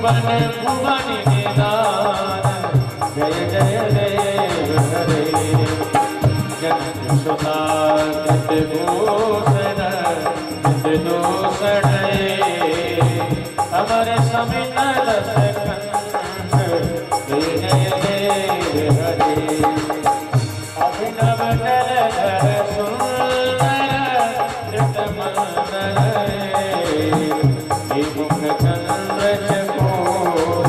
भुवन निदान जय जय देव हरे जनक सुता कत भूषण कत दूषण अमर समित रस कंठ जय जय देव हरे अभिनव जल धर सुंदर जट मंदर मुख चंद्र चकोर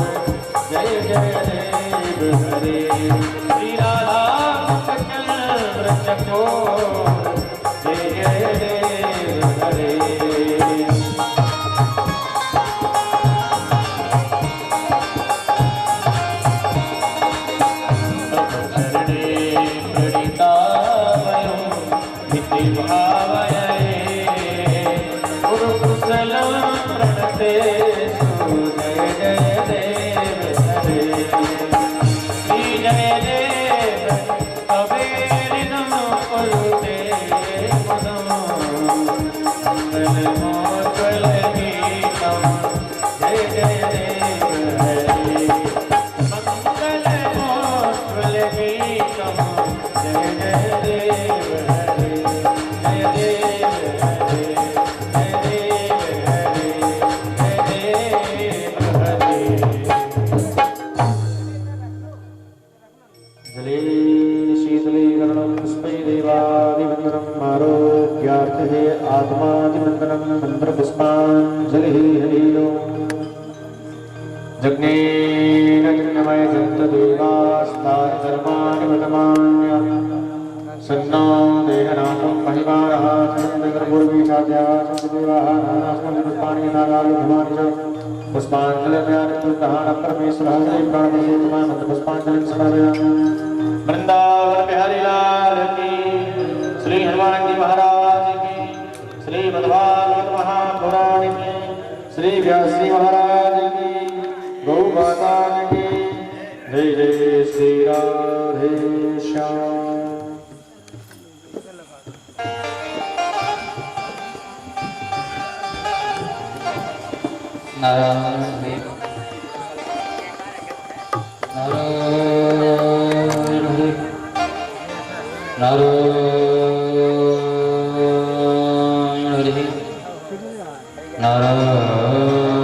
जय जय देव हरे श्री राधा मुख चंद्र चकोर जय जय देव हरे जग्नेनमय जन्तदेवास्तानि धर्माणि वदमान्य सन्नो देहनाथं महिमानः चन्द्रगर्भोर्वीशाद्याः चन्द्रदेवाः नानास्मि पुष्पाणि नागालुधमानि च पुष्पाञ्जलिर्मयानित्युक्तः परमेश्वरः श्री प्राणपतितमः पुष्पाञ्जलिं समर्पयामि वृंदावन बिहारी लाल की श्री हनुमान जी महाराज की श्री मध्वागवत महापुराण की श्री व्यास जी महाराज की गौ माता की जय जय श्री राधे श्याम नारायण नारायण नारायण हरि नारायण हरि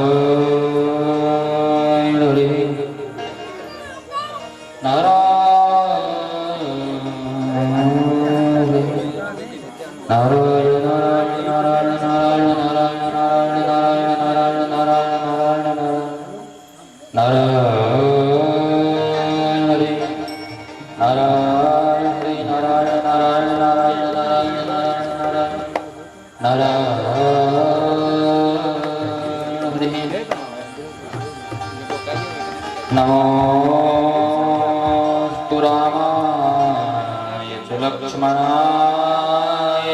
नमोस्तु रामाय च लक्ष्मणाय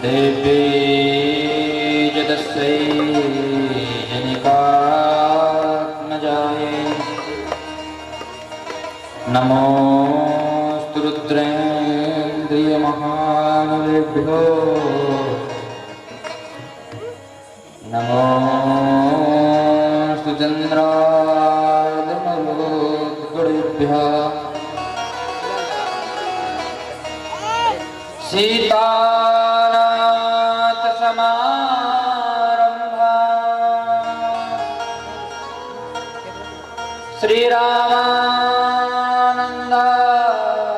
देव्यै च तस्यै जनिकात्मजाय नमोस्तु रुद्रेन्द्रियमहानुलेभ्यो नमोस्तु चन्द्रार्धमरुद्गणेभ्यः सीतानाथ समारम्भा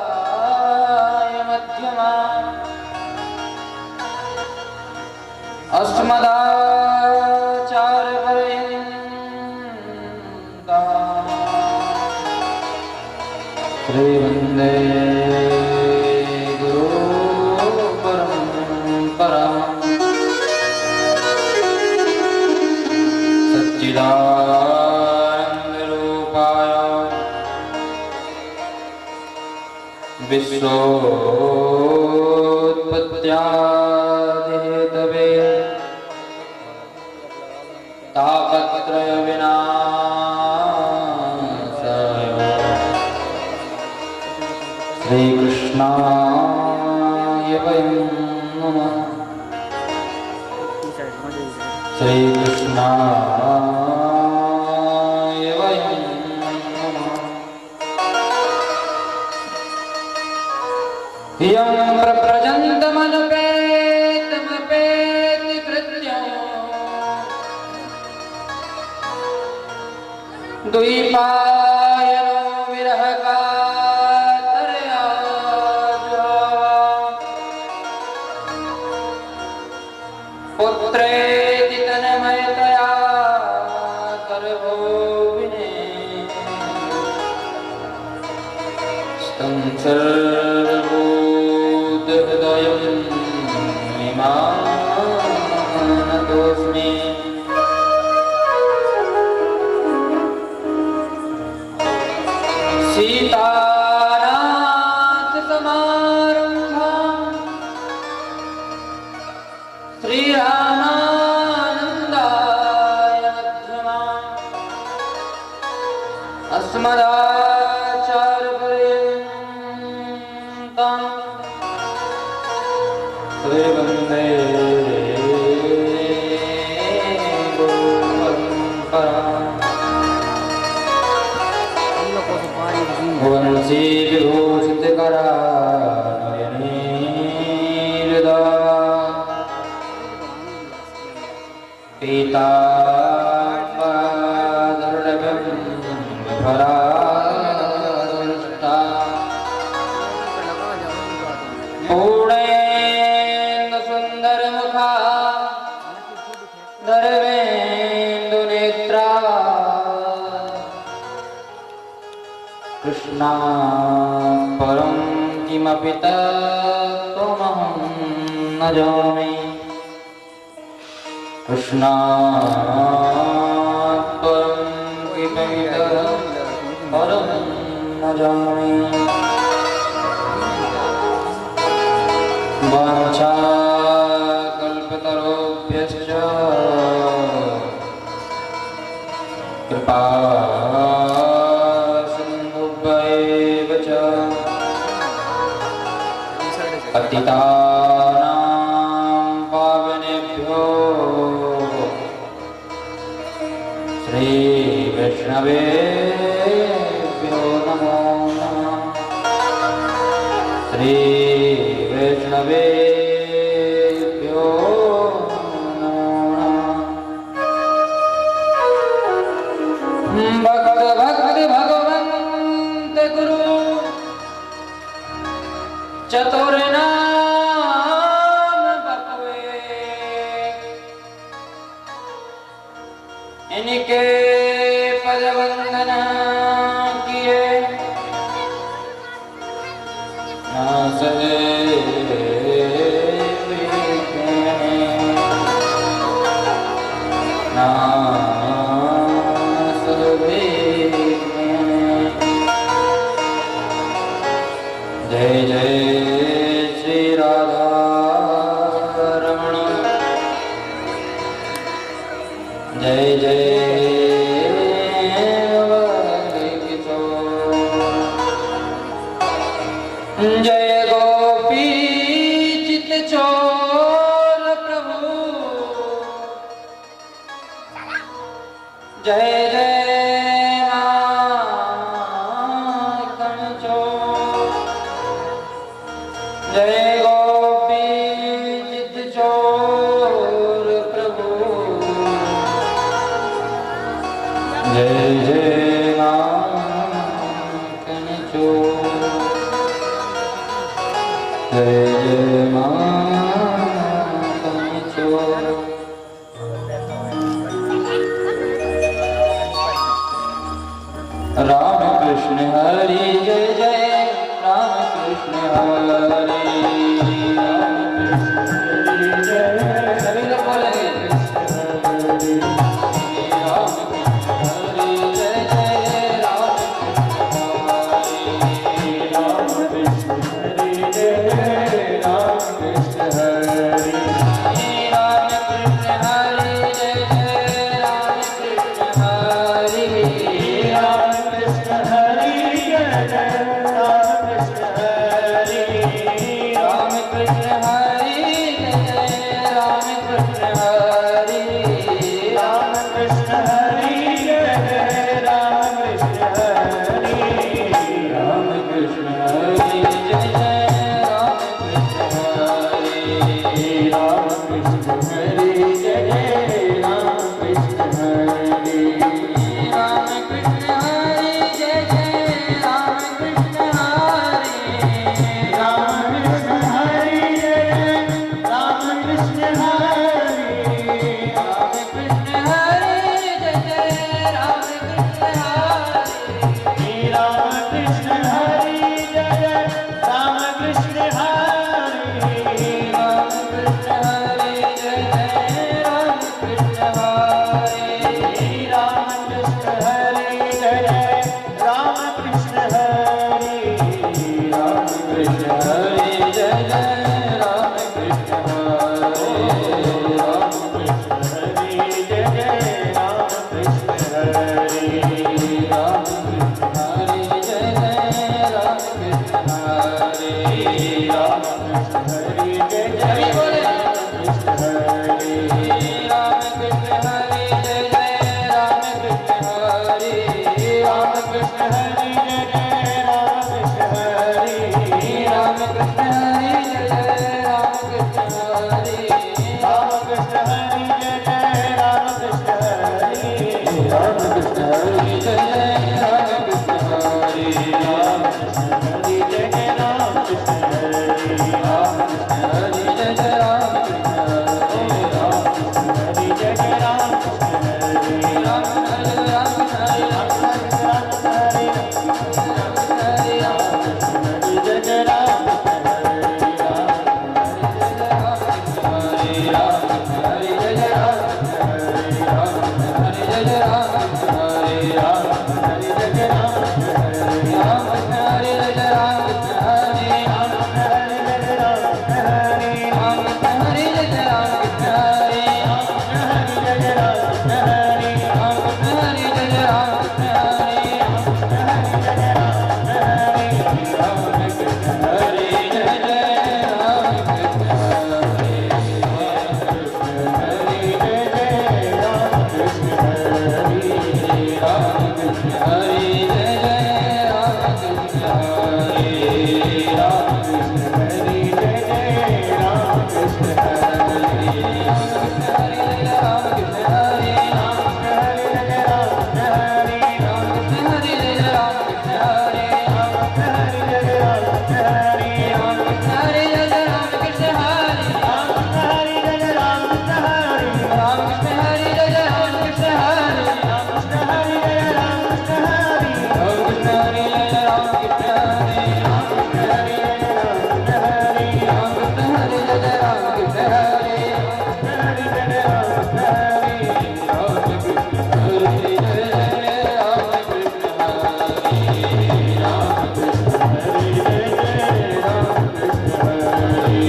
श्रीरामानन्दाय मध्यमा अस्मदाचार्यपर्यन्ता श्रीवन्दे सच्चिदानन्दरूपाय विश्वोत्पत्त्यादिहेतवे तापत्रयविनाशाय श्रीकृष्णाय वयं नमः श्रीकृष्णाय वयं नमः। यं प्रव्रजन्तमनुपेतमपेति कृत्यं द्वैपायनो विरहकातरया पुत्रेति तन्मयतया गर्भो विनेष्टं सर्वभूतहृदयं विमानतोऽस्मि। सीतानाथसमारम्भां श्रीरामानन्दाय मध्यमाम् अस्मदाचार्यपर्यन्तां वन्दे गुरुपरम्पराम्। वंशी विभूषितकरानयनीरदा पीताम्बरधरविभ्रमराष्टा पूर्णेन्दुसुन्दरमुखा धर्मेन्दुनेत्रा कृष्णा परं किमपि तत्त्वमहं न जाने। कृष्णात् परं किमपि परं न जाने। वाञ्छाकल्पतरुभ्यश्च कृपा पतितानां पावनेभ्यो श्रीवैष्णवेभ्यो नमो नमः। श्रीवैष्णवेभ्यो नमो नमः। भक्त भगवन्त गुरु चतुर्नाम बकवे इनके पद वंदना किए ना सहे ना सहे। जय जय श्री राधा रमण, जय जय जय गोपी चित चोर प्रभु, जय जय माखन चोर, जय गोपी चित चोर प्रभु, जय जय माखन चोर, जय जय माखन चोर। राम कृष्ण हरि जय जय राम कृष्ण हरि, राम कृष्ण हरि जय सभी लोग बोलेंगे राम कृष्ण हरि जय जय राम कृष्ण हरि, राम कृष्ण हरि जय राम कृष्ण हरि, राम कृष्ण हरि जय जय राम कृष्ण हरि, राम कृष्ण हरि जय जय राम कृष्ण हरि, राम कृष्ण हरि जय जय राम कृष्ण हरि, कृष्ण हरि जय जय राम कृष्ण हरि राम कृष्ण हरि जय जय राम कृष्ण हरि राम कृष्ण हरि जय जय राम कृष्ण हरि राम कृष्ण हरि जय जय राम कृष्ण हरि राम कृष्ण हरि जय जय राम कृष्ण हरि राम कृष्ण हरि जय जय राम कृष्ण हरि राम कृष्ण हरि जय जय राम कृष्ण हरि राम कृष्ण हरि राम कृष्ण हरि राम कृष्ण हरि राम कृष्ण हरि जय जय राम कृष्ण हरि राम कृष्ण हरि जय जय राम कृष्ण हरि राम कृष्ण हरि जय जय राम कृष्ण हरि राम कृष्ण हरि जय जय राम कृष्ण हरि राम कृष्ण हरि जय जय राम कृष्ण हरि राम कृष्ण हरि जय जय राम कृष्ण हरि राम कृष्ण हरि जय जय राम कृष्ण हरि राम कृष्ण हरि जय जय राम कृष्ण हरि राम कृष्ण हरि जय जय राम कृष्ण हरि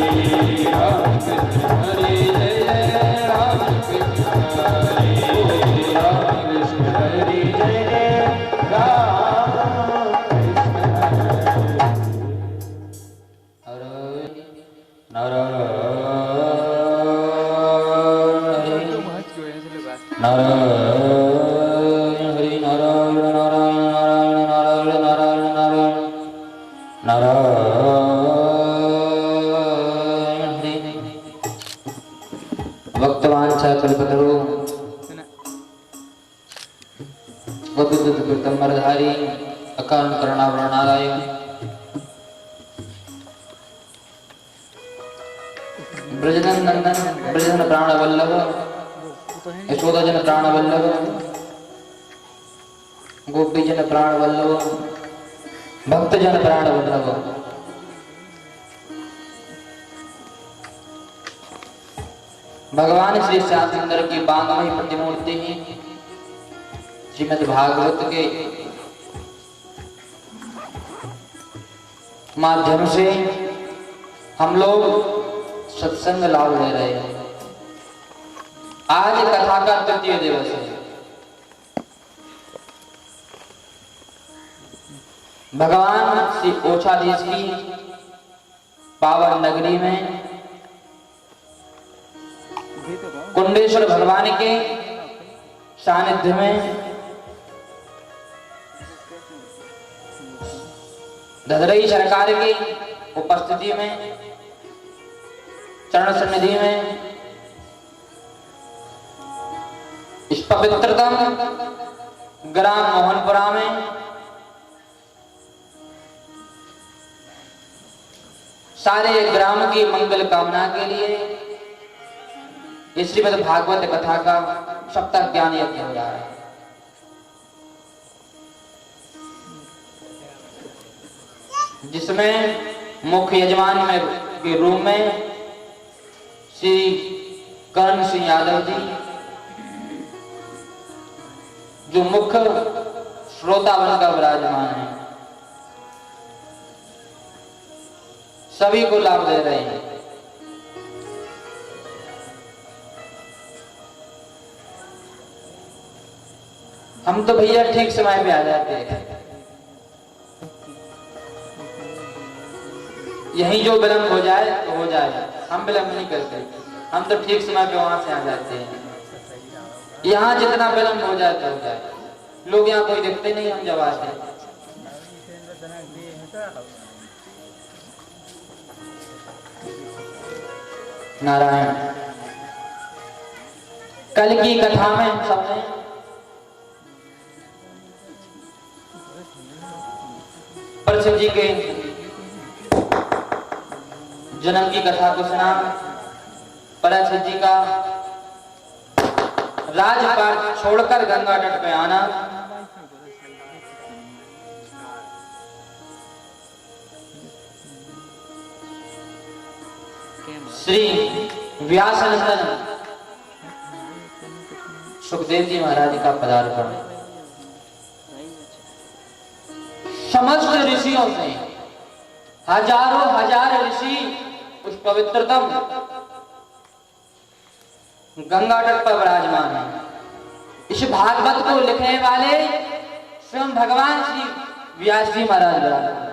राम कृष्ण हरि जय जय राम कृष्ण हरि राम कृष्ण हरि जय जय राम कृष्ण हरि भक्तवांछा कल्पतरु वरधारी अकाल करुणावरणालय ब्रजनंदन ब्रजन प्राण वल्लभ यशोदा जन प्राण वल्लभ गोपी जन प्राण वल्लभ भक्त जन प्राण वल्लभ भगवान श्री श्याम सुंदर की बांगमयी प्रतिमूर्ति ही श्रीमद् भागवत के माध्यम से हम लोग सत्संग लाभ ले रहे हैं। आज कथा का तृतीय दिवस है। भगवान श्री ओछाधीश की पावन नगरी में कुंडेश्वर भगवान के सानिध्य में धदरई सरकार की उपस्थिति में चरण सन्निधि में इस पवित्रतम ग्राम मोहनपुरा में सारे ग्राम की मंगल कामना के लिए श्रीमद् भागवत कथा का सप्ताह ज्ञान यज्ञ हो रहा है। जिसमें मुख्य यजमान में के रूप में श्री कर्ण सिंह यादव जी जो मुख्य श्रोता बनकर विराजमान है, सभी को लाभ दे रहे हैं। हम तो भैया ठीक समय पे आ जाते हैं, यहीं जो विलंब हो जाए तो हो जाए, हम विलंब नहीं करते, हम तो ठीक समय पे वहां से आ जाते हैं। यहाँ जितना विलंब हो जाए तो हो जाए। लोग यहाँ कोई देखते नहीं, हम जवाब दें। नारायण। कल की कथा में हम सबने परीक्षित जी के जन्म की कथा को सुना। परीक्षित जी का राजपाट छोड़कर गंगा तट पे आना, श्री व्यासनंदन सुखदेव जी महाराज का पदार्पण। समस्त ऋषियों से हजारों हजार ऋषि उस पवित्रतम गंगा तट पर विराजमान है। इस भागवत को लिखने वाले स्वयं भगवान श्री व्यास जी महाराज विराजमान।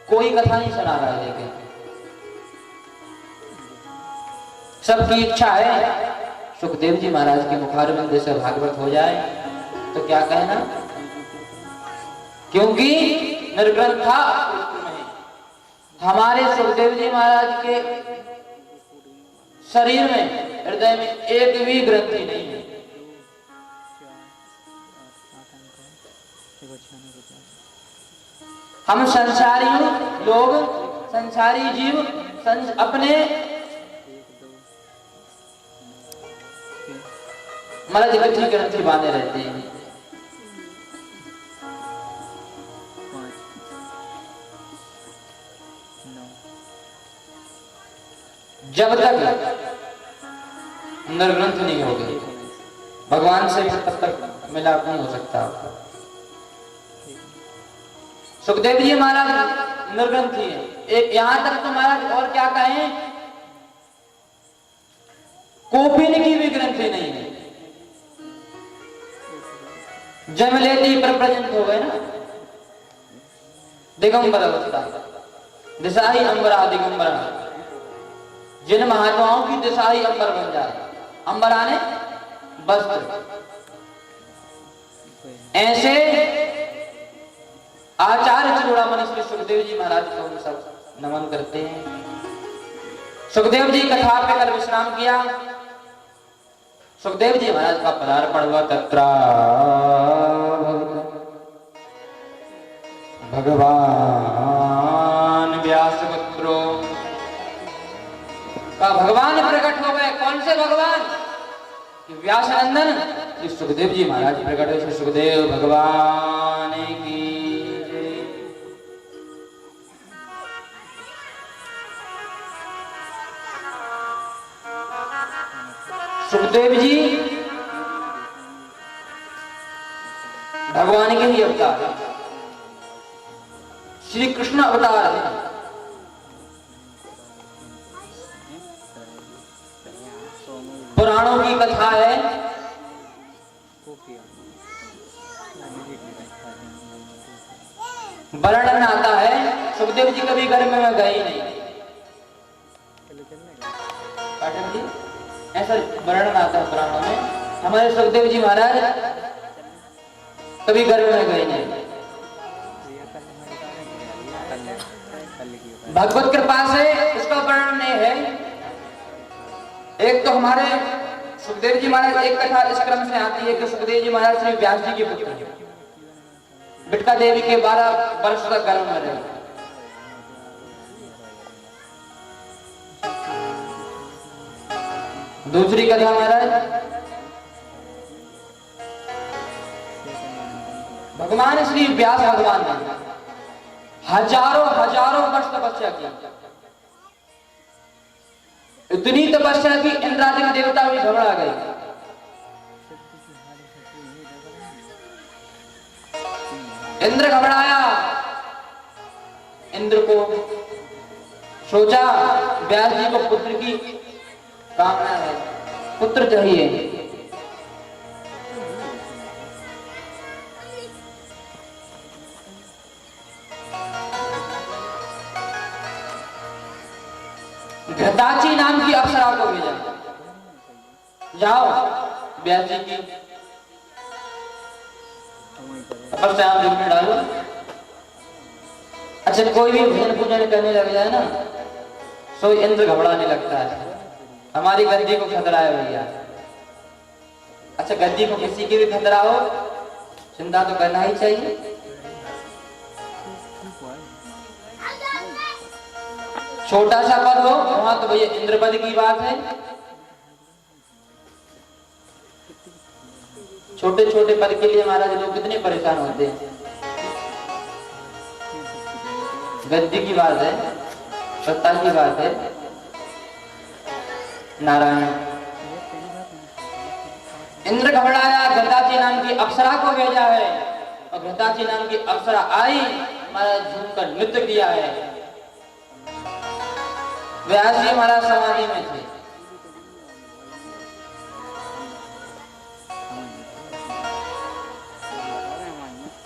कोई कथा नहीं सुना रहा है, लेकिन सबकी इच्छा है सुखदेव जी महाराज के मुखारबिंद से भागवत हो जाए तो क्या कहना, क्योंकि निर्ग्रंथ था हमारे सुखदेव जी महाराज के शरीर में, हृदय में एक भी ग्रंथि नहीं है। हम संसारी लोग, संसारी जीव अपने मर्द ग्रंथि ग्रंथि बांधे रहते हैं। जब तक निर्ग्रंथ नहीं होगे भगवान से तब तक मिलाप नहीं हो सकता आपका। सुखदेव जी महाराज निर्ग्रंथी है, एक यहां तक तो महाराज और क्या कहें, कोपिन की भी ग्रंथि नहीं है। जन्म लेते ही प्रप्रजंत हो गए ना, दिगंबर अवस्था, दिशा ही अंबरा दिगंबरा। जिन महात्माओं की दिशा ही अंबर बन जाए, अंबर आने वस्त्र, ऐसे आचार्य चूड़ामणि श्री सुखदेव जी महाराज को हम सब नमन करते हैं। सुखदेव जी कथा पे कल विश्राम किया। सुखदेव जी महाराज का पदार्पण हुआ। तत्रा भगवान व्यासपुत्रो का भगवान प्रकट हो गए। कौन से भगवान? व्यासनंदन श्री सुखदेव जी महाराज प्रकट हुए। श्री सुखदेव भगवान की सुखदेव जी भगवान के ही अवतार, श्री कृष्ण अवतार है। पुराणों की कथा है, वर्णन आता है सुखदेव जी कभी घर में गए नहीं। पाठक जी ऐसा वर्णन आता है पुराणों में, हमारे सुखदेव जी महाराज कभी गर्भ में गए नहीं। भगवत कृपा से इसका वर्णन है। एक तो हमारे सुखदेव जी महाराज, एक कथा इस क्रम से आती है कि सुखदेव जी महाराज श्री व्यास जी के पुत्र हैं। बिटका देवी के 12 वर्ष तक गर्भ में रहे। दूसरी कथा महाराज भगवान श्री व्यास भगवान ने हजारों हजारों वर्ष तपस्या की। इतनी तपस्या की इंद्रादि देवता भी घबरा गए। इंद्र घबराया। इंद्र को सोचा व्यास जी को पुत्र की कामना है, पुत्र चाहिए। घृताची नाम की अप्सरा को भेजा, जाओ व्यास जी की तपस्या आप में डालो। अच्छा, कोई भी भजन पूजन करने लग जाए ना, सो इंद्र घबराने लगता है, हमारी गद्दी को खतरा है भैया। अच्छा, गद्दी को किसी की भी खतरा हो, चिंता तो करना ही चाहिए। छोटा सा पद हो वहां तो भैया इंद्र पद की बात है। छोटे छोटे पद के लिए महाराज लोग कितने परेशान होते हैं। गद्दी की बात है, सत्ता की बात है। नारायण इंद्र घबराया, घृताची नाम की अप्सरा को भेजा है, और घृताची नाम की अप्सरा आई, महाराज झूमकर नृत्य किया है। व्यास जी महाराज समाधि में थे,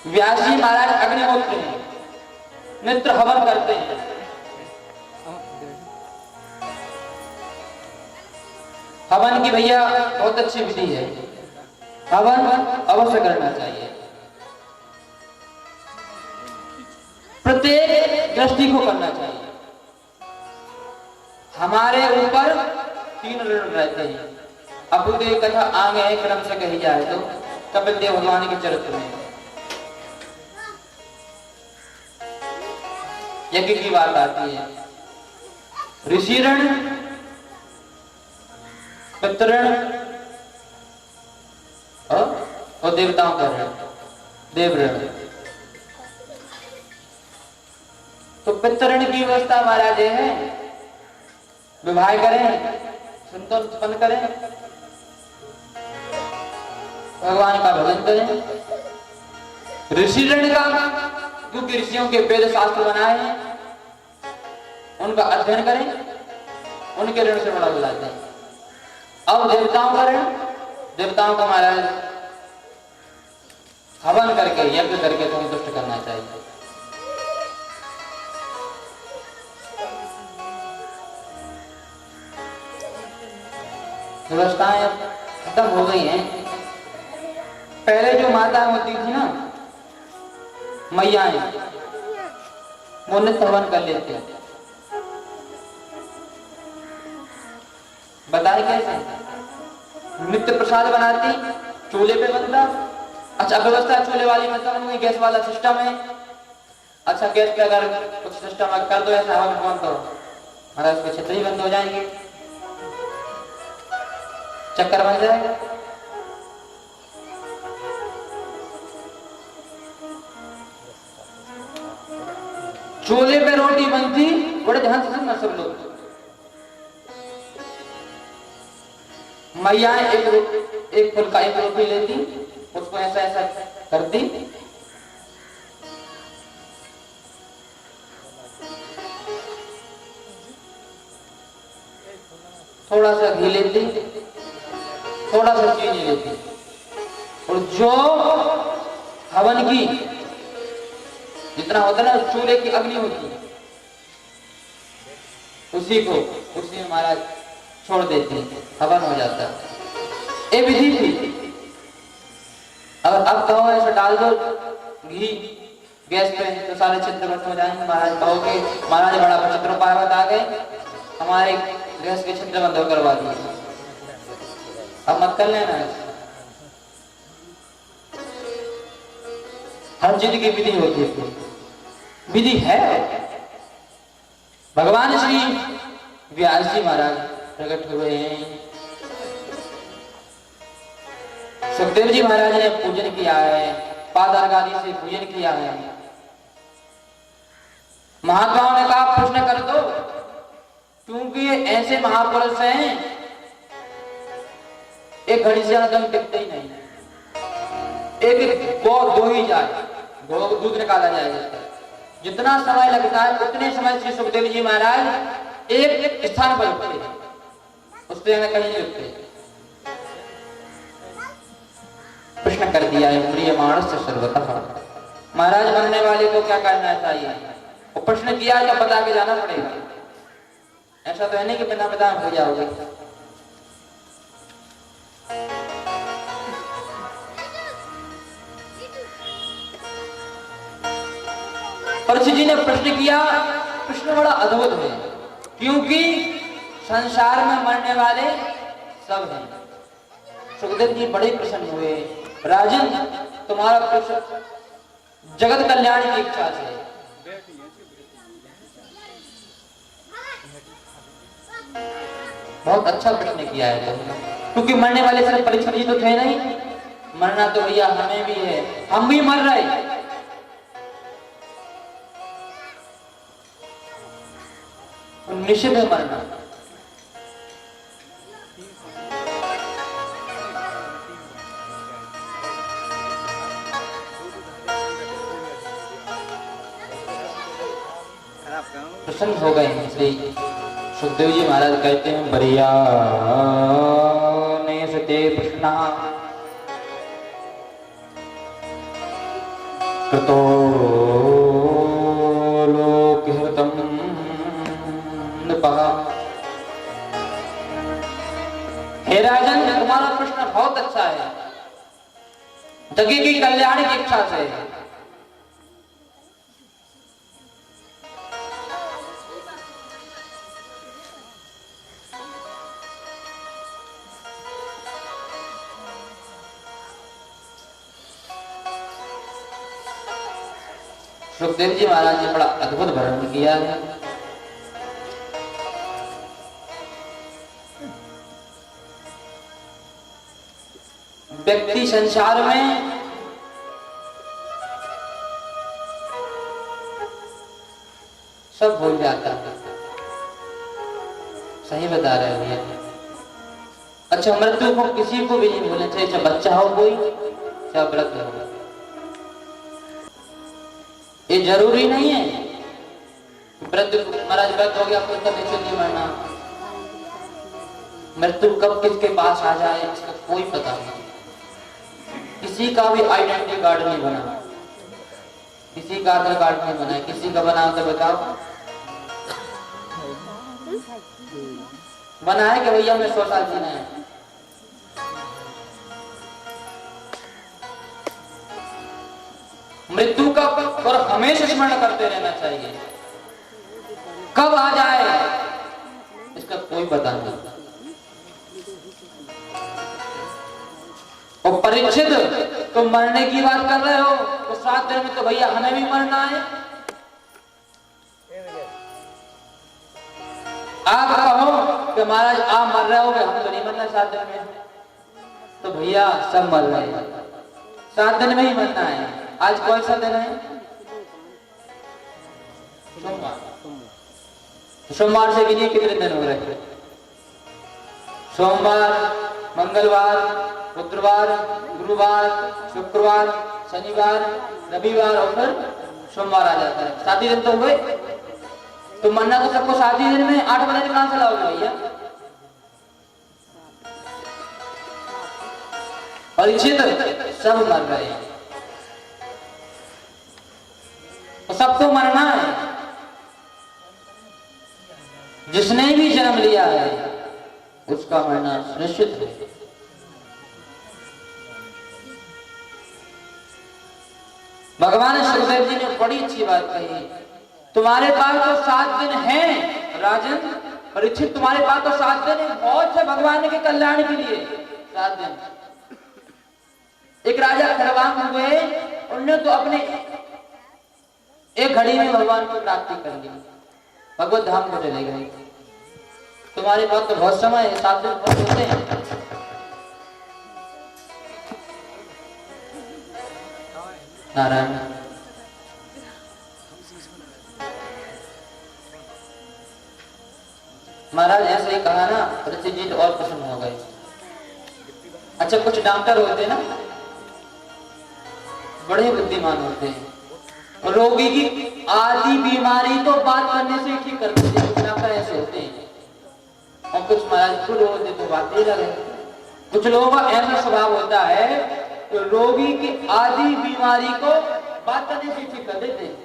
व्यास जी महाराज अग्निहोत्र हैं, नित्र हवन करते हैं। हवन की भैया बहुत अच्छी विधि है, हवन अवश्य करना चाहिए। प्रत्येक दृष्टि को करना चाहिए। हमारे ऊपर 3 ऋण रहते हैं। अभुदेव कथा आगे है, क्रम से कही जाए तो कपिल देव भगवान के चरित्र में यज्ञ की बात आती है। ऋषि ऋण, पितृण और देवताओं का ऋण, देव ऋण। तो पितृण की व्यवस्था महाराज है, विवाह करें, संतान उत्पन्न करें, भगवान का भजन करें। ऋषि ऋण का, क्योंकि ऋषियों के वेद शास्त्र बनाए हैं, उनका अध्ययन करें, उनके ऋण से बड़ा बुलाते हैं। अब देवताओं का ऋण, देवताओं का महाराज हवन करके, यज्ञ करके संतुष्ट करना चाहिए। व्यवस्थाएं खत्म हो गई हैं। पहले जो माता होती थी ना, मैयाएं, वो नित्य हवन कर लेते। बताए कैसे? नित्य प्रसाद बनाती, चूल्हे पे बनता। अच्छा, व्यवस्था चूल्हे वाली मतलब गैस वाला सिस्टम है। अच्छा, गैस पे अगर कुछ सिस्टम कर दो ऐसा हवन तो महाराज के क्षेत्र ही बंद हो जाएंगे, चक्कर बन जाएगा। चूल्हे पे रोटी बनती, बड़े ध्यान से सुनना सब लोग। मैया एक फुल का एक रोटी लेती, उसको ऐसा ऐसा करती, थोड़ा सा घी लेती, थोड़ा सा चीनी लेती, और जो हवन की जितना होता है ना, चूल्हे की अग्नि होती, उसी में महाराज छोड़ देते, हवन हो जाता। ये विधि थी। अगर अब कहो ऐसा डाल दो घी गैस पे तो सारे चित्र बंद हो जाएंगे। महाराज कहोगे महाराज बड़ा विचित्र उपाय बता गए, हमारे गैस के छिद्र बंद करवा दिए, अब मत कर लेना। हर चीज की विधि होती है, विधि है। भगवान श्री व्यास जी महाराज प्रकट हुए हैं, सुखदेव जी महाराज ने पूजन किया है, पादार आदि से पूजन किया है। महात्माओं ने कहा प्रश्न कर दो, क्योंकि ये ऐसे महापुरुष हैं, एक घड़ी से ज्यादा टिकते ही नहीं। एक गौ दो ही जाए, गौ दूध निकाला जाए, जितना समय लगता है उतने समय श्री सुखदेव जी महाराज एक स्थान पर रुकते, उससे कहीं नहीं रुकते। प्रश्न कर दिया है प्रिय मानस सर्वतः, महाराज बनने वाले को क्या करना चाहिए? वो प्रश्न किया तो बता के जाना पड़ेगा, ऐसा तो है नहीं कि बिना बता हो जाओगे। परीक्षित जी ने प्रश्न किया, प्रश्न बड़ा अद्भुत है, क्योंकि संसार में मरने वाले सब हैं। सुखदेव जी बड़े प्रसन्न हुए, राजन तुम्हारा प्रश्न जगत कल्याण की इच्छा से। बहुत अच्छा प्रश्न किया है तुमने, क्योंकि मरने वाले सिर्फ परीक्षित जी तो थे नहीं, मरना तो भैया हमें भी है, हम भी मर रहे, निश्चित है मरना। प्रसन्न हो गए, इसलिए सुखदेव जी महाराज कहते हैं, बरिया ने सते प्रश्न कृतो लोकहितम नृपः। हे राजन, तुम्हारा प्रश्न बहुत अच्छा है, जगत की कल्याण की इच्छा से। सुखदेव जी महाराज ने बड़ा अद्भुत वर्णन किया है। व्यक्ति संसार में सब भूल जाता है, सही बता रहे भैया। अच्छा, मृत्यु को किसी को भी नहीं भूलना चाहिए, चाहे बच्चा हो कोई, चाहे वृद्ध हो। ये जरूरी नहीं है वृद्ध महाराज वृद्ध हो गया कोई तो निश्चित नहीं मरना। मृत्यु कब किसके पास आ जाए इसका कोई पता नहीं। किसी का भी आइडेंटिटी कार्ड नहीं बना, किसी का आधार कार्ड नहीं बना, किसी का बना तो बताओ। बना है कि भैया मैं 100 साल जीना है। मृत्यु का और हमेशा स्मरण करते रहना चाहिए, कब आ जाए इसका कोई पता नहीं। और परीक्षित तो मरने की बात कर रहे हो तो 7 दिन में तो भैया हमें भी मरना है। आप कहो कि महाराज आप मर रहे होगे, हम तो नहीं मरना 7 दिन में, तो भैया सब मर रहे हैं, 7 दिन में ही मरना है। आज कौन सा दिन है? सोमवार। सोमवार से गिनिए कितने दिन हो रहे हैं? सोमवार, मंगलवार, बुधवार, गुरुवार, शुक्रवार, शनिवार, रविवार और फिर सोमवार आ जाता है। 7 ही दिन तो हुए। तो मरना तो सबको 7 ही दिन में, 8 बजे कहां से लाओगे भैया? परीक्षित सब मर रहे हैं, तो सबको मरना है। जिसने भी जन्म लिया है उसका मरना सुनिश्चित है। भगवान सुखदेव जी ने बड़ी अच्छी बात कही, तुम्हारे पास तो 7 दिन हैं राजन, परीक्षित तुम्हारे पास तो 7 दिन है, बहुत से भगवान के कल्याण के लिए 7 दिन। एक राजा खरवांग हुए, उन्होंने तो अपने एक घड़ी में भगवान को प्राप्ति कर ली, भगवत धाम को चले गए। तुम्हारे पास तो बहुत समय है, 7 दिन बहुत होते हैं। नारायण महाराज ऐसे ही कहा ना, परीक्षित जी तो और प्रसन्न हो गए। अच्छा, कुछ डॉक्टर होते ना बड़े बुद्धिमान होते हैं, रोगी की आधी बीमारी तो बात करने से ठीक कर देते हैं, कुछ डॉक्टर ऐसे होते हैं। और कुछ महाराज खुद होते तो बात ही लगे। कुछ लोगों का ऐसा स्वभाव होता है तो रोगी की आधी बीमारी को बात करने से ठीक कर देते हैं।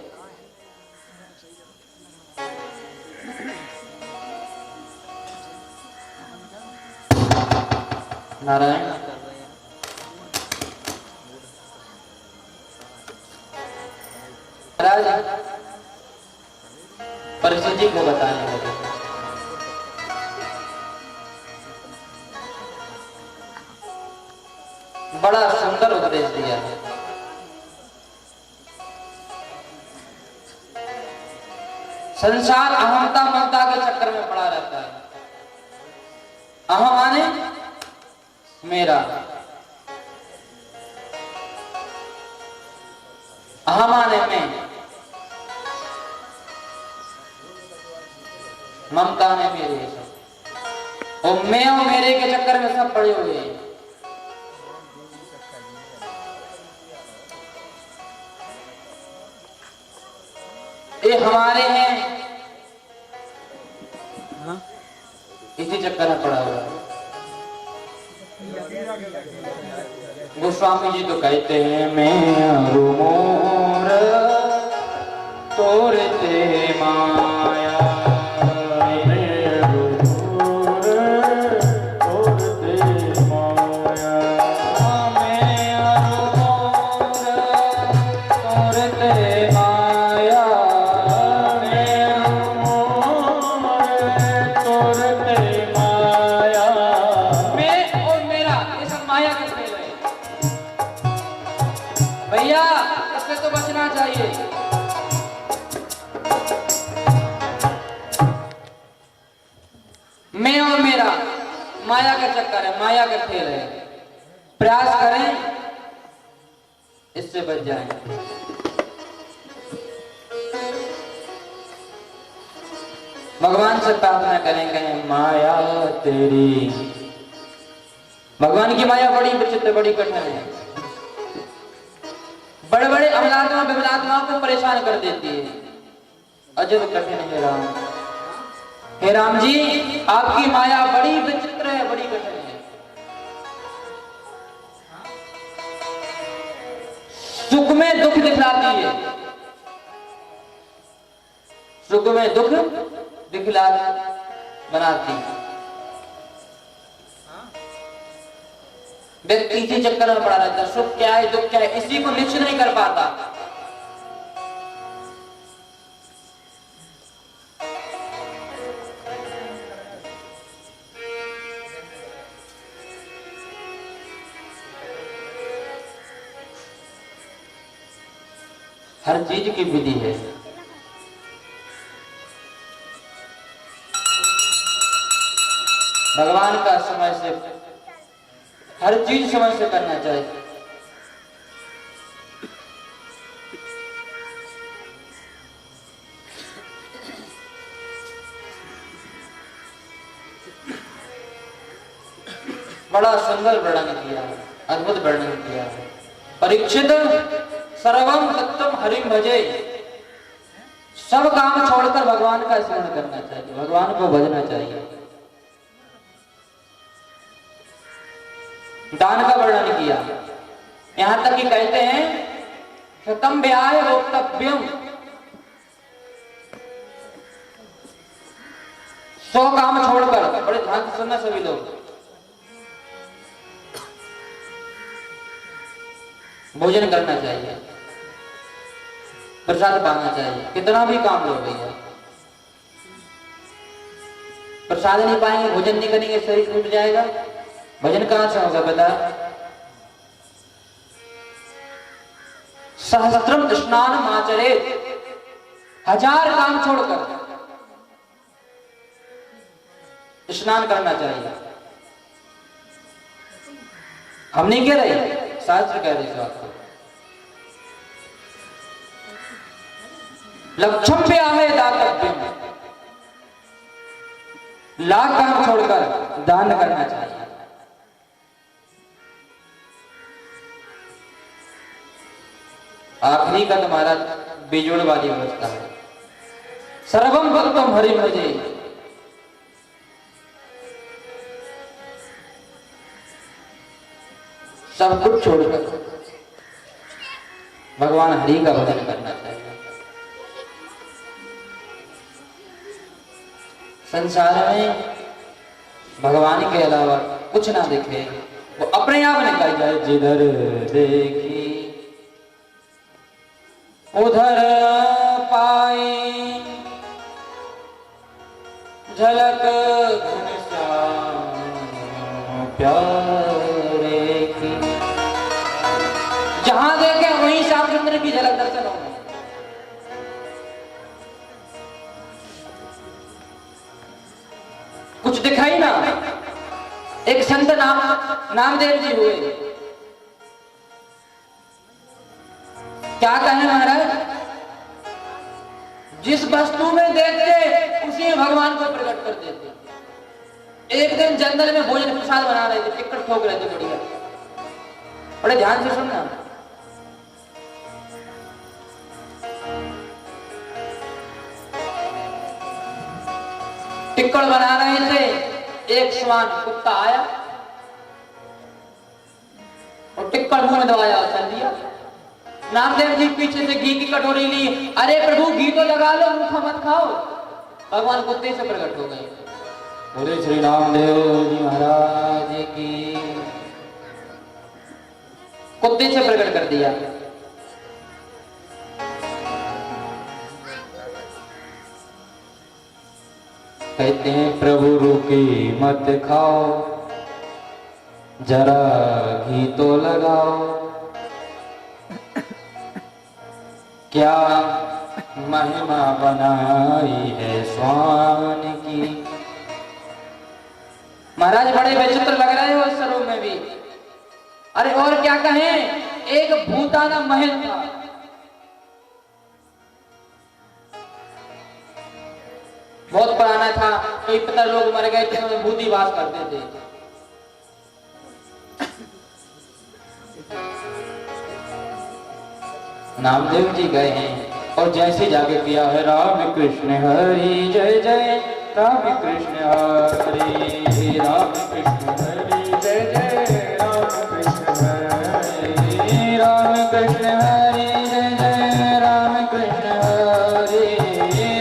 नारायण महाराज परिस्थिति को बताने लगे। बड़ा सुंदर उपदेश दिया है। संसार अहमता ममता के चक्कर में पड़ा रहता है। अहम माने मेरा, अहम माने मैं, ममता में मेरे, और मैं और मेरे के चक्कर में सब पड़े हुए हैं। ये हमारे हैं, इसी चक्कर में पड़ा हुआ है। गोस्वामी जी तो कहते हैं मैं मोर तोरते माया, भैया इससे तो बचना चाहिए। मैं और मेरा माया का चक्कर है, माया का खेल है। प्रयास करें इससे बच जाएं। भगवान से प्रार्थना करेंगे माया तेरी। भगवान की माया बड़ी विचित्र, बड़ी कठिन है। बड़े बड़े अमलात्मा विमलात्माओं को परेशान कर देती है। अजब कठिन है राम। हे राम जी, आपकी माया बड़ी विचित्र है, बड़ी कठिन है। सुख में दुख दिखलाती है, सुख में दुख दिखला बनाती है। व्यक्ति इसी चक्कर में पड़ा रहता है। सुख क्या है, दुख क्या है, इसी को निश्चित नहीं कर पाता। हर चीज की विधि है। भगवान का समय से हर चीज समय से करना चाहिए। बड़ा सुंदर वर्णन किया, अद्भुत वर्णन किया। परीक्षित सर्वम सत्यम हरिम भजे। सब काम छोड़कर भगवान का स्मरण करना चाहिए, भगवान को भजना चाहिए। दान का वर्णन किया, यहां तक कि कहते हैं शतम व्याय वक्तव्यम। 100 काम छोड़कर, बड़े ध्यान से सुनना सभी लोग, भोजन करना चाहिए, प्रसाद पाना चाहिए। कितना भी काम लो भैया, प्रसाद नहीं पाएंगे, भोजन नहीं करेंगे, शरीर टूट जाएगा। भजन कहां से होगा बता। सहस्त्रम स्नान आचरे। 1000 काम छोड़कर स्नान करना चाहिए। हम नहीं कह रहे, शास्त्र कह रहे आपको। लक्ष्यम पे आहे दातव्यम। लाख काम छोड़कर दान करना चाहिए। आखिरी का तुम्हारा बेजोड़ वाली अवस्था है। सर्वम भक्तम हरि भजे। सब कुछ छोड़कर भगवान हरि का भजन करना चाहिए। संसार में भगवान के अलावा कुछ ना दिखे, वो अपने आप निकल जाए। जिधर देखी उधर पाई झलक घनश्याम प्यारे की। जहां देखे वहीं श्यामचंद्र की झलक दर्शन हो। कुछ दिखाई ना। एक संत नामदेव जी हुए, क्या कहें महाराज, जिस वस्तु में देखते उसी में भगवान को प्रकट कर देते। एक दिन जंगल में भोजन प्रसाद बना रहे थे, टिक्कर ठोक रहे थे, बढ़िया, बड़े ध्यान से सुनना। टिक्कर बना रहे थे, एक श्वान कुत्ता आया और टिक्कर मुंह में दबाया और चल दिया। नामदेव जी पीछे से घी की कटोरी ली, अरे प्रभु घी तो लगा लो, मीठा मत खाओ। भगवान कुत्ते से प्रकट हो गए। बोले श्री नामदेव जी महाराज की। कुत्ते से प्रकट कर दिया। कहते हैं प्रभु रुकी मत खाओ, जरा घी तो लगाओ। क्या महिमा बनाई है स्वान की। महाराज बड़े विचित्र लग रहे हो इस स्वरूप में भी। अरे और क्या कहें, एक भूताना महल था। बहुत पुराना था, कई पितर लोग मर गए थे, उनमें भूती वास करते थे। नामदेव जी गए हैं और जैसे जाके किया है राम कृष्ण हरि जय जय, राम कृष्ण हरि, राम कृष्ण हरि जय जय, राम कृष्ण हरि, राम कृष्ण हरि जय जय, राम कृष्ण हरि,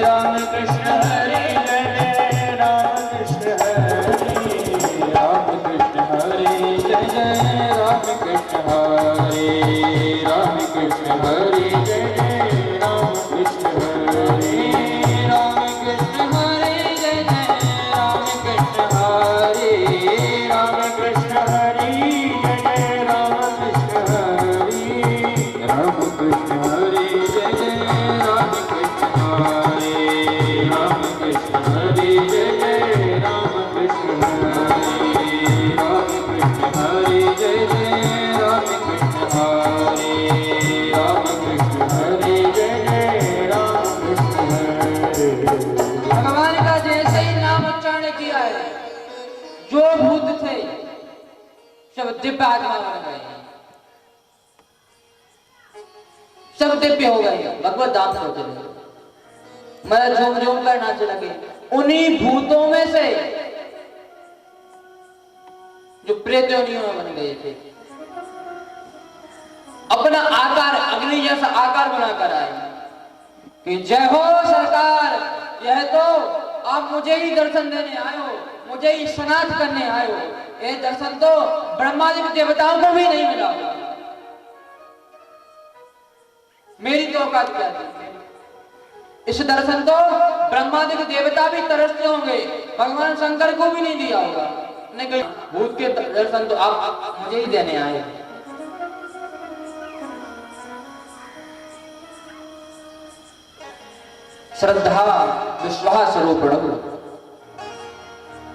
राम कृष्ण हरि जय जय, राम कृष्ण हरि, राम कृष्ण हरि जय जय, राम कृष्ण हरि, राम कृष्ण हरि जय जय, राम कृष्ण हरि, राम कृष्ण हरि जय जय, राम कृष्ण हरि, राम कृष्ण हरि जय जय, राम कृष्ण हरि, राम कृष्ण हरि जय जय, राम कृष्ण हरि, राम कृष्ण हरि जय जय, राम कृष्ण हरि, राम कृष्ण हरि जय जय, राम कृष्ण हरि, राम कृष्ण हरि जय जय, राम कृष्ण हरि। भगवान का जैसे ही नाम उच्चारण किया है, जो भूत थे सब दिव्य आत्मा बन गए, सब दिव्य हो गए, भगवत धाम में चले गए। मैं झूम झूम कर नाचने लगे। उन्हीं भूतों में से जो प्रेत योनियों में बन गए थे, अपना आकार अग्नि जैसा आकार बनाकर आए कि जय हो सरकार, यह तो आप मुझे ही दर्शन देने आए हो, मुझे ही स्नान करने आए हो। ये दर्शन तो ब्रह्मादि देवताओं को भी नहीं मिला। मेरी तो औकात क्या थी, इस दर्शन तो ब्रह्मादि देवता भी तरसते होंगे, भगवान शंकर को भी नहीं दिया होगा। नहीं कहीं भूत के दर्शन तो आप मुझे ही देने आए। श्रद्धा विश्वास रूपण।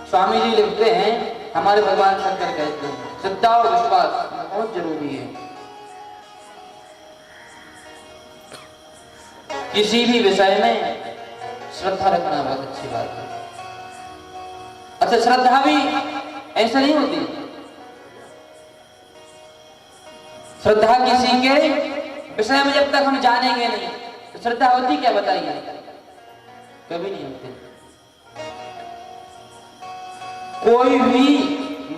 स्वामी जी लिखते हैं, हमारे भगवान शंकर कहते हैं श्रद्धा और विश्वास बहुत जरूरी है। किसी भी विषय में श्रद्धा रखना बहुत अच्छी बात है। अच्छा, श्रद्धा भी ऐसा नहीं होती। श्रद्धा किसी के विषय में जब तक हम जानेंगे नहीं तो श्रद्धा होती क्या, बताइए? कभी नहीं होती। कोई भी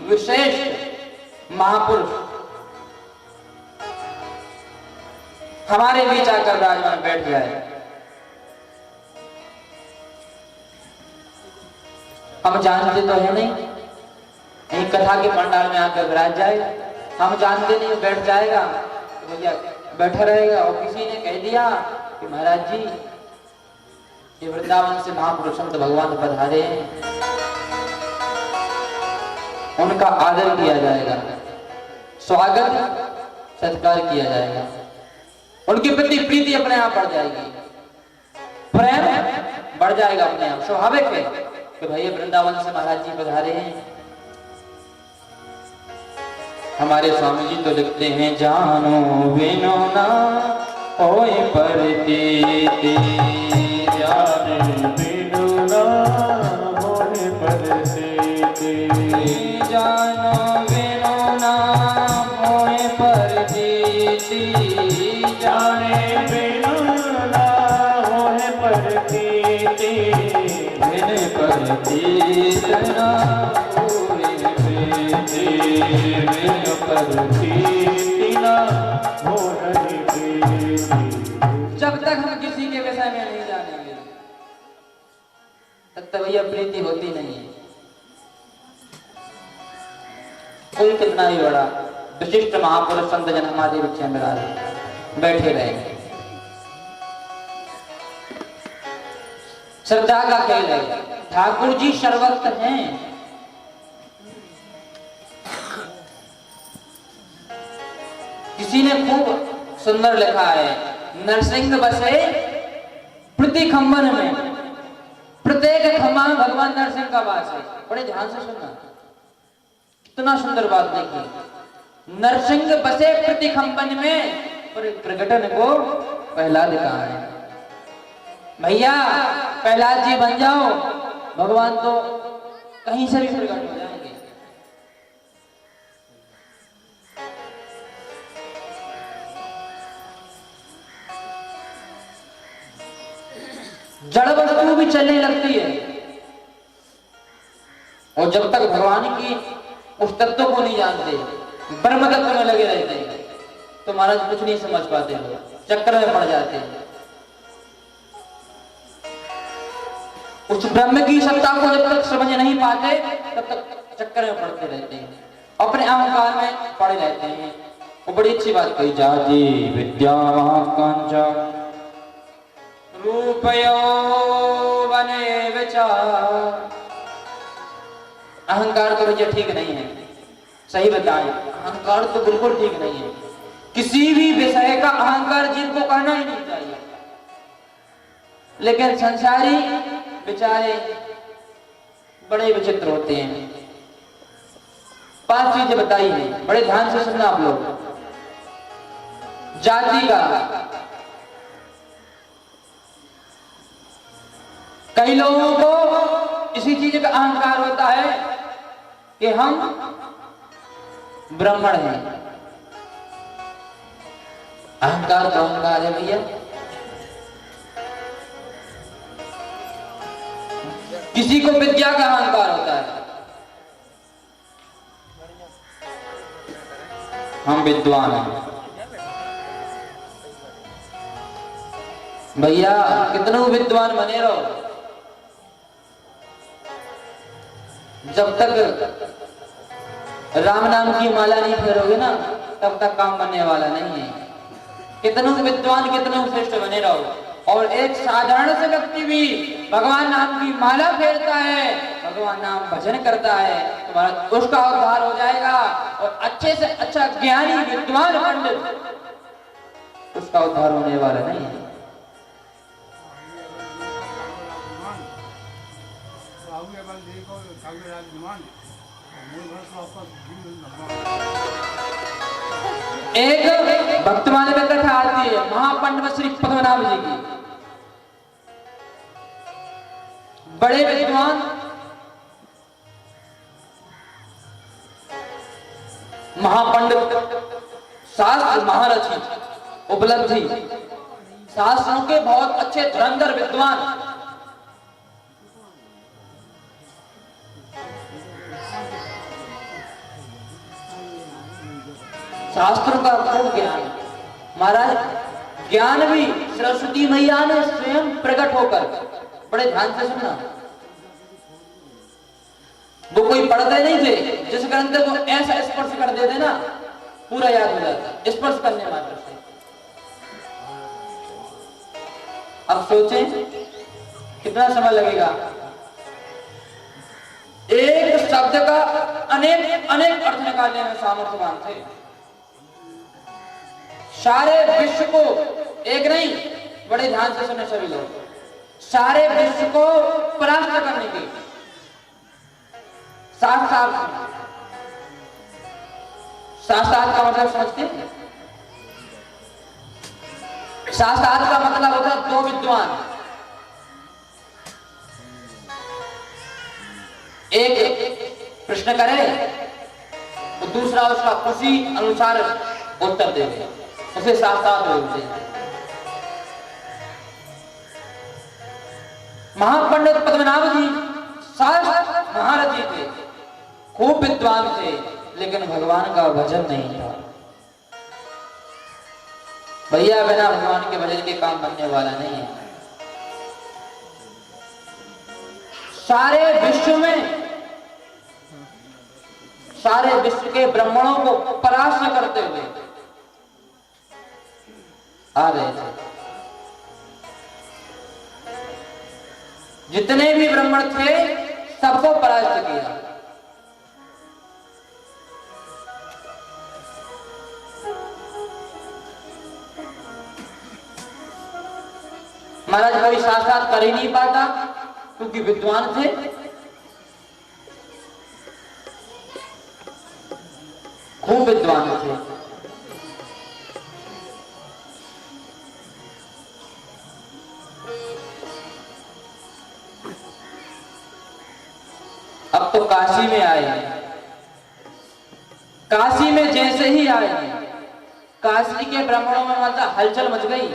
विशेष महापुरुष हमारे बीच आकर विराजमान बैठ जाए, हम जानते तो है नहीं, एक कथा के पंडाल में आकर विराज जाए, हम जानते नहीं, बैठ जाएगा तो भैया बैठा रहेगा। और किसी ने कह दिया कि महाराज जी कि वृंदावन से महापुरुष संत भगवान पधारे, उनका आदर किया जाएगा, स्वागत सत्कार किया जाएगा, उनके प्रति प्रीति अपने आप बढ़ जाएगी, प्रेम बढ़ जाएगा अपने आप। स्वाभाविक है कि भैया वृंदावन से महाराज जी पधारे हैं। हमारे स्वामी जी तो लिखते हैं, जानो बिनो ना होए परतीति, जाने बिनु ना होए परतीति, जानो बिनो ना होए परतीति, जाने बिनु ना होए परतीति, बिन परतीत ना होए प्रीति, बिन परतीति ना होए प्रीति। जब तक हम किसी के विषय में नहीं जानेंगे तब तक भैया प्रीति होती नहीं है। कोई कितना ही बड़ा विशिष्ट महापुरुष संत जन हमारे बीच में बैठे रहे, श्रद्धा का खेल है। ठाकुर जी सर्वत्र हैं, किसी ने खूब सुंदर लिखा है, नरसिंह बसे प्रति खंबन में, प्रत्येक खंबा में भगवान नरसिंह का वास है। बड़े ध्यान से सुनना, कितना सुंदर बात देखिए, नरसिंह बसे प्रति खंबन में, और प्रकटन को प्रहलाद कहा है। भैया प्रहलाद जी बन जाओ, भगवान तो कहीं से भी प्रकट हो जाएंगे। जड़ वस्तु भी चलने लगती है, और जब तक भगवान की उस तत्व को नहीं जानते, ब्रह्म तत्व में लगे रहते हैं, तो महाराज कुछ नहीं समझ पाते हो, चक्कर में पड़ जाते हैं। उस ब्रह्म की सत्ता को जब तक समझ नहीं पाते तब तक चक्कर में पड़ते रहते हैं, अपने अहंकार में पड़े रहते हैं। वो बड़ी अच्छी बात कही, जाति विद्या कांचा रूपयो बने विचार। अहंकार तो भैया ठीक नहीं है, सही बताएं, अहंकार तो बिल्कुल ठीक नहीं है। किसी भी विषय का अहंकार जिनको करना ही नहीं चाहिए, लेकिन संसारी बेचारे बड़े विचित्र होते हैं। 5 चीजें बताई हैं, बड़े ध्यान से सुनना आप लोग। जाति का, कई लोगों को इसी चीज का अहंकार होता है कि हम ब्राह्मण हैं। अहंकार तो अहंकार है भैया। किसी को विद्या का अहंकार होता है, हम विद्वान हैं। भैया कितने विद्वान बने रहो, जब तक राम नाम की माला नहीं फेरोगे ना तब तक काम बनने वाला नहीं है। कितने विद्वान, कितने श्रेष्ठ बने रहो, और एक साधारण से व्यक्ति भी भगवान नाम की माला फेरता है, भगवान नाम भजन करता है, तो उसका उद्धार हो जाएगा। और अच्छे से अच्छा ज्ञानी विद्वान पंडित, उसका उद्धार होने वाला नहीं है। एक भक्तमाल में कथा आती है महापंडित श्री पद्मनाभ जी की। बड़े विद्वान, महापंडित, शास्त्र महारथी, उपलब्धि, शास्त्रों के बहुत अच्छे धुरंधर विद्वान, शास्त्रों का खूब ज्ञान। महाराज ज्ञान भी सरस्वती मैया ने स्वयं प्रकट होकर, बड़े ध्यान से सुनना, वो कोई पढ़ते नहीं थे, जिस ग्रंथ को ऐसा स्पर्श कर देते ना पूरा याद हो जाता, स्पर्श करने मात्र से। अब सोचें कितना समय लगेगा? एक शब्द का अनेक अनेक अर्थ निकालने में सामर्थ्यवान थे। सारे विश्व को, एक नहीं, बड़े ध्यान से सुने सभी लोग, सारे विश्व को परास्त करने की साथ का मतलब समझते हैं? साथ का मतलब होता है दो विद्वान, एक प्रश्न करे तो दूसरा उसका उसी अनुसार उत्तर देवे, उसे साथ बोलते हैं। महापंडित पद्मनाभ जी शास्त्र महारथी थे, खूब विद्वान थे, लेकिन भगवान का भजन नहीं था। भैया बिना भगवान के भजन के काम बनने वाला नहीं है। सारे विश्व के ब्राह्मणों को परास्त करते हुए आ रहे थे। जितने भी ब्राह्मण थे सबको परास्त किया। महाराज कभी साक्षात कर ही नहीं पाता क्योंकि विद्वान थे। खूब विद्वान थे। अब तो काशी में आए। काशी में जैसे ही आए, काशी के ब्राह्मणों में मतलब हलचल मच गई।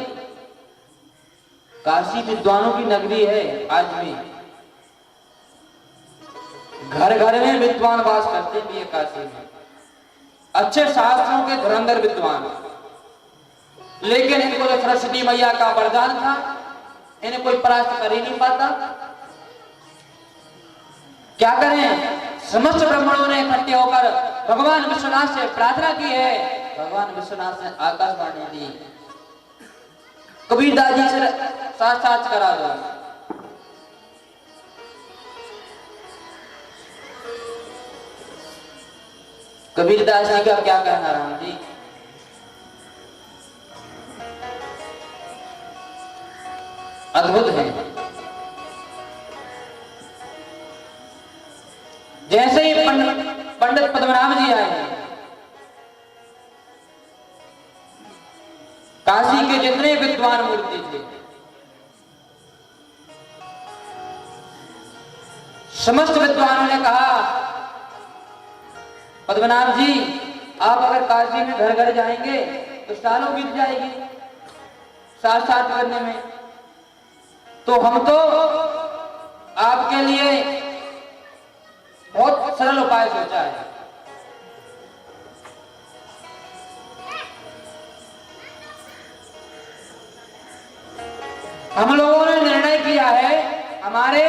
काशी विद्वानों की नगरी है। आज भी घर घर में विद्वान वास करते भी है काशी में, अच्छे शास्त्रों के धुरंधर विद्वान। लेकिन इनको तो सरस्वती मैया का वरदान था, इन्हें कोई परास्त कर ही नहीं पाता। क्या करें? समस्त ब्राह्मणों ने इकट्ठे होकर भगवान विश्वनाथ से प्रार्थना की है। भगवान विश्वनाथ ने आकाशवाणी दी, कबीरदास जी से साक्षात करा दो। कबीरदास जी का क्या कहना राम जी? अद्भुत है। जैसे ही पंडित पद्मनाभ जी आए, काशी के जितने विद्वान मूर्ति थे समस्त विद्वानों ने कहा, पद्मनाभ जी आप अगर काशी में घर घर जाएंगे तो सालों बीत जाएगी साक्षात करने में, तो हम तो आपके लिए बहुत सरल उपाय सोचा है। हम लोगों ने निर्णय किया है, हमारे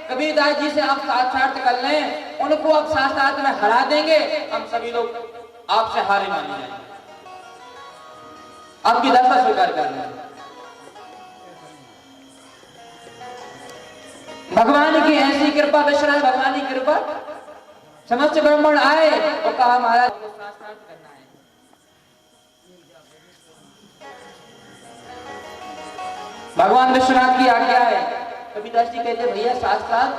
कबीरदास जी से आप साक्षात कर लें, उनको आप साक्षात में हरा देंगे, हम सभी लोग आपसे हारे मान जाएंगे, आपकी दशा स्वीकार कर लेंगे। भगवान की ऐसी कृपा, विश्वनाथ भगवान की कृपा, समस्त ब्राह्मण आए और कहा महाराज को साक्षात करना है। भगवान विश्वनाथ की आज्ञा है। कबीरदास जी कहते भैया साक्षात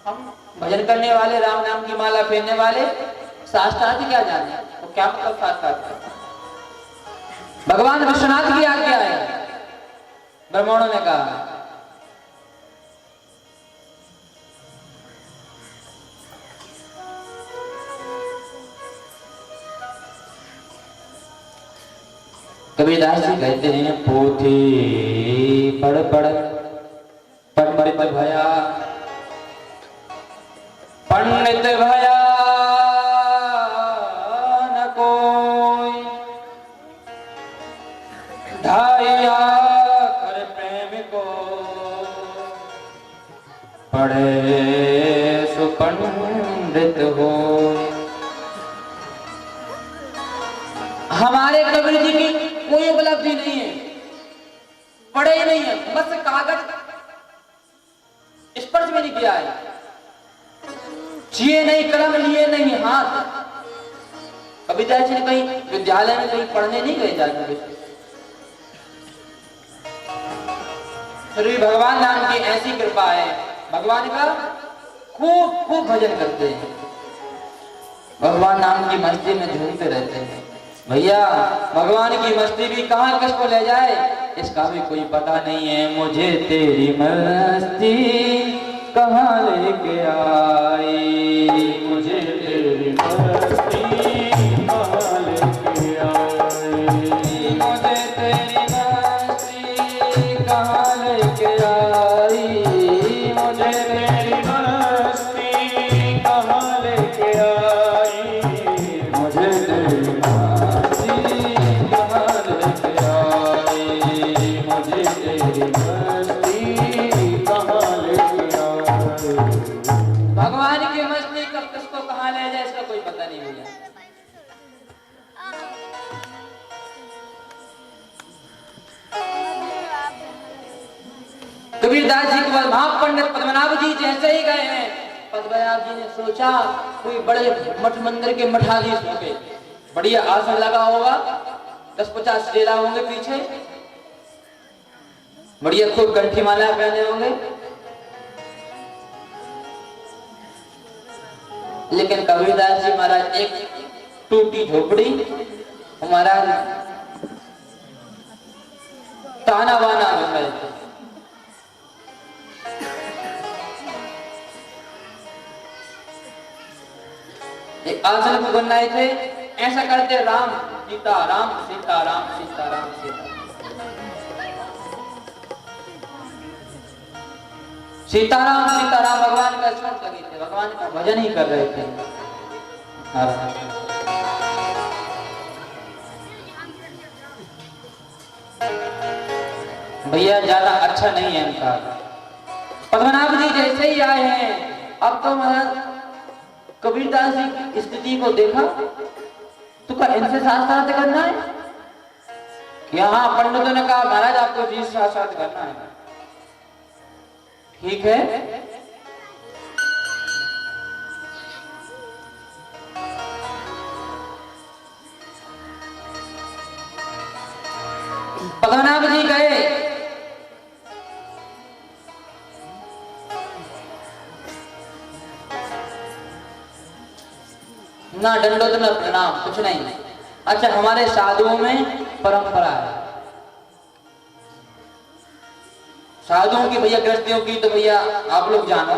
हम भजन करने वाले, राम नाम की माला फेरने वाले साक्षात क्या जाने, तो क्या मतलब साक्षात? भगवान विश्वनाथ की आज्ञा है। ब्राह्मणों ने कहा कबीरदास जी कहते हैं पोथी पढ़ पढ़ पंडित भया, पंडित भया न कोई, ढाया कर प्रेम को, पढ़े सुपंडित हो। हमारे कबीर जी की कोई उपलब्धि नहीं है, पढ़े ही नहीं है, बस कागज स्पर्श भी नहीं किया है, जिए नहीं कलम लिए नहीं हाथ। कबीरदास जी ने कहीं विद्यालय में कहीं पढ़ने नहीं गए जाते, फिर भी भगवान नाम की ऐसी कृपा है, भगवान का खूब खूब भजन करते हैं, भगवान नाम की मस्ती में झूमते रहते हैं। भैया भगवान की मस्ती भी कहाँ किसको ले जाए इसका भी कोई पता नहीं है। मुझे तेरी मस्ती कहाँ लेके आई, मुझे तेरी मस्ती कहाँ लेके आई, मुझे तेरी मस्ती कहाँ लेके आई, मुझे तेरी मस्ती कहाँ लेके आई, मुझे तेरी मस्ती कहाँ लेके आई, मुझे तेरी मस्ती कहाँ लेके आई। भगवान की मस्ती कब किसको कहाँ ले जाए इसका कोई पता नहीं भैया। कबीरदास जी के बाद महापंडित पद्मनाभ जी जैसे ही गए हैं, पद्मनाभ जी ने सोचा कोई बड़े मठ मंदिर के मठाधीश होंगे, बढ़िया आसन लगा होगा, 10-50 चेला होंगे पीछे, बढ़िया खूब कंठी माला पहने होंगे। लेकिन कबीरदास जी महाराज एक टूटी झोपड़ी, महाराज ताना बाना हो गए थे। एक आसन को बनाए थे, ऐसा करते राम सीता राम सीता राम सीता राम सीता, सीताराम सीताराम भगवान का स्मरण लगे थे, भगवान का भजन ही कर रहे थे। भैया ज्यादा अच्छा नहीं है इनका। पद्मनाभ जी जैसे ही आए हैं, अब तो महाराज कबीरदास जी की स्थिति को देखा तो क्या इनसे शास्त्रार्थ करना है? कि हाँ, पंडितों ने कहा महाराज आपको जी शास्त्रार्थ करना है, ठीक है। पद्मनाभ जी गए, ना दंडोत ना प्रणाम, कुछ नहीं। अच्छा, हमारे साधुओं में परंपरा है, साधुओं की भैया गृहस्थियों की तो भैया आप लोग जानो,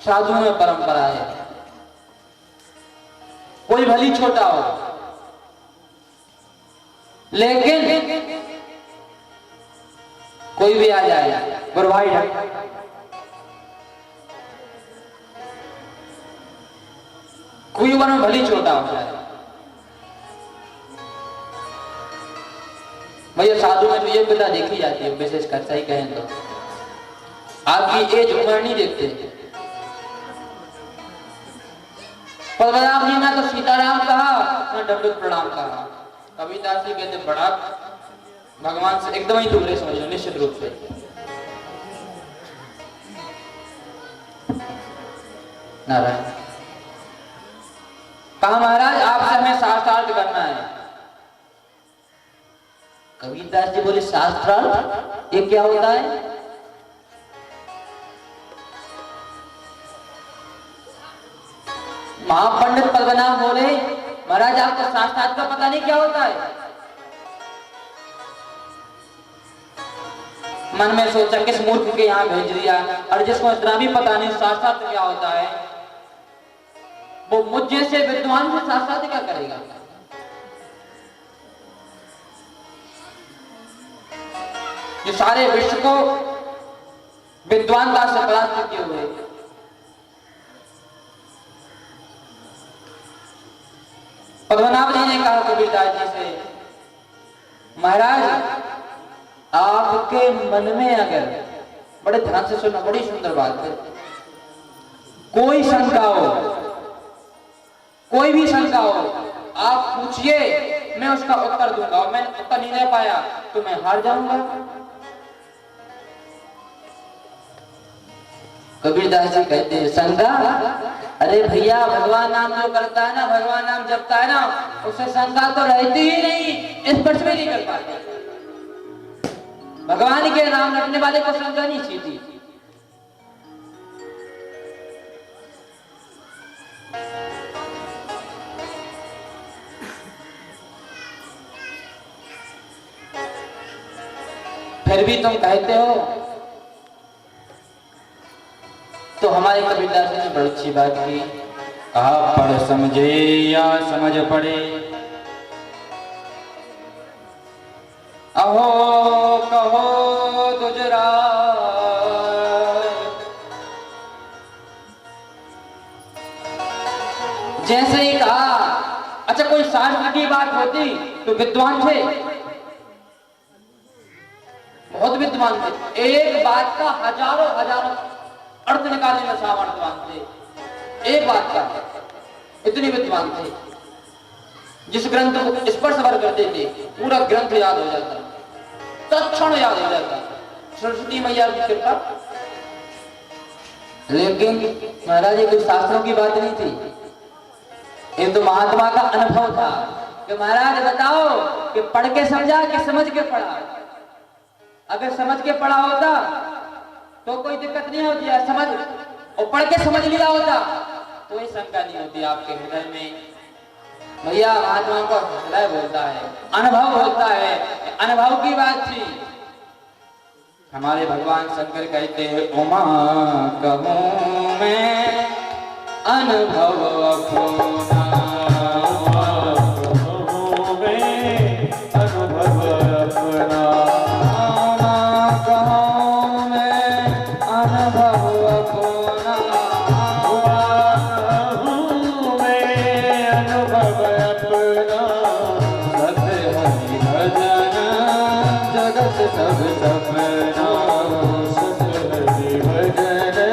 साधुओं में परंपरा है, कोई भली छोटा हो लेकिन कोई भी आ जाए गुरु भाई कोई उम्र में भली छोटा हो जाए, भैया साधु में तो ये पिता देखी जाती है, विशेषकर सही कहें तो आपकी एज उम्र नहीं देखते। पद्मनाभ जी ने तो सीताराम कहा, ना दंडोत प्रणाम कहा। कबीरदास जी कहते बड़ा भगवान से एकदम ही दूर है, समझ लो निश्चित रूप से। नारायण कहा महाराज आपसे हमें शास्त्रार्थ करना है। कबीरदास जी बोले शास्त्रार्थ ये क्या होता है? महापंडित पद्मनाभ बोले महाराज आपको शास्त्रार्थ का पता नहीं क्या होता है? मन में सोचा किस मूर्ख के यहाँ भेज दिया, और जिसको इतना भी पता नहीं शास्त्रार्थ क्या होता है, वो मुझ जैसे विद्वान से शास्त्रार्थ क्या करेगा? जो सारे विश्व को विद्वानता से परास्त किए हुए। पद्मनाभ जी ने कहा कबीरदास जी से, महाराज आपके मन में अगर, बड़े ध्यान से सुनना, बड़ी सुंदर बात है, कोई शंका हो, कोई भी शंका हो, आप पूछिए, मैं उसका उत्तर दूंगा, और मैं उत्तर नहीं दे पाया तो मैं हार जाऊंगा। कबीरदास जी कहते हैं शंका, अरे भैया भगवान नाम जो करता है ना, भगवान नाम जपता है ना, उससे शंका तो रहती ही नहीं, स्पर्श भी नहीं कर पाते। भगवान के नाम रखने वाले को शंका नहीं छीती। फिर भी तुम कहते हो, तो हमारे कबीरदास जी ने बड़ी अच्छी बात की, आप पढ़ समझे या समझ पड़े, अहो कहो दुजराय। जैसे ही कहा, अच्छा कोई शास्त्र की बात होती तो विद्वान थे, बहुत विद्वान थे, एक बात का हजारों हजारों अर्थ निकालने में सामर्थ्यवान थे, एक बात का इतने विद्वान थे। जिस ग्रंथ को स्पर्श भर करते थे पूरा ग्रंथ याद हो जाता, तत्क्षण याद हो जाता, सरस्वती मैया की कृपा। लेकिन महाराज ये कोई शास्त्रों की बात नहीं थी, ये तो महात्मा का अनुभव था कि महाराज बताओ कि पढ़ के समझा कि समझ के पढ़ा। अगर समझ के पढ़ा होता तो कोई दिक्कत नहीं होती है, समझ और पढ़ के समझ लिया होता तो ये शंका नहीं होती आपके हृदय में। भैया महात्मा को हृदय बोलता है, अनुभव होता है, अनुभव की बात थी। हमारे भगवान शंकर कहते हैं, उमा कहूं मैं अनुभव अपना, सब सपना हरि भजन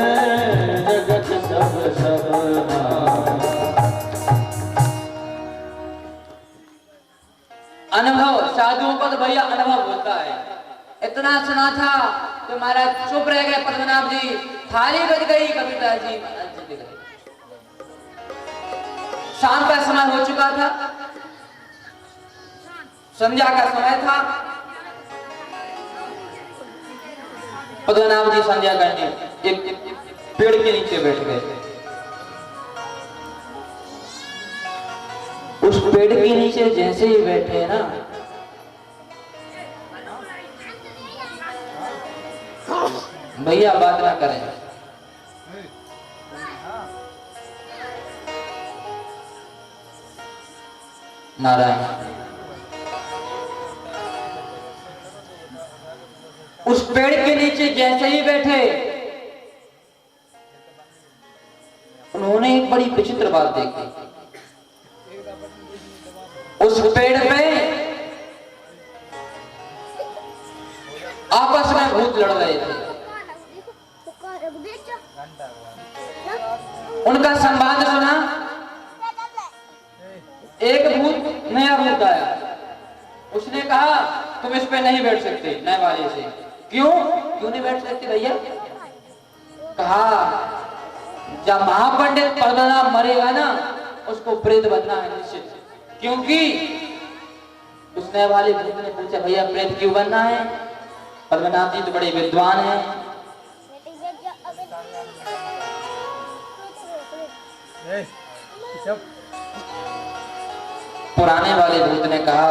जगत सब सपना। अनुभव साधुओं को तो भैया अनुभव होता है। इतना सुना था तो महाराज चुप रह गए पद्मनाभ जी, थाली बज गई, कबीरदास जी महाराज चले गए। शाम का समय हो चुका था, संध्या का समय था। पद्मनाभ जी संध्या करने एक पेड़ के नीचे बैठ गए। उस पेड़ के नीचे जैसे ही बैठे ना, भैया बात ना करें, नारायण। उस पेड़ के नीचे जैसे ही बैठे, उन्होंने एक बड़ी विचित्र बात देखी। उस पेड़ पे आपस में भूत लड़ रहे थे। उनका संवाद सुना। एक भूत, नया भूत आया, उसने कहा तुम इस पे नहीं बैठ सकते, नए वाले से। क्यों नहीं बैठ सकते भैया? कहा जब महापंडित पद्मनाभ मरेगा ना, उसको प्रेत बनना है निश्चित। क्योंकि उसने वाले भूत ने पूछा, भैया प्रेत क्यों बनना है? पद्मनाभ जी तो बड़े विद्वान हैं। पुराने वाले भूत ने कहा,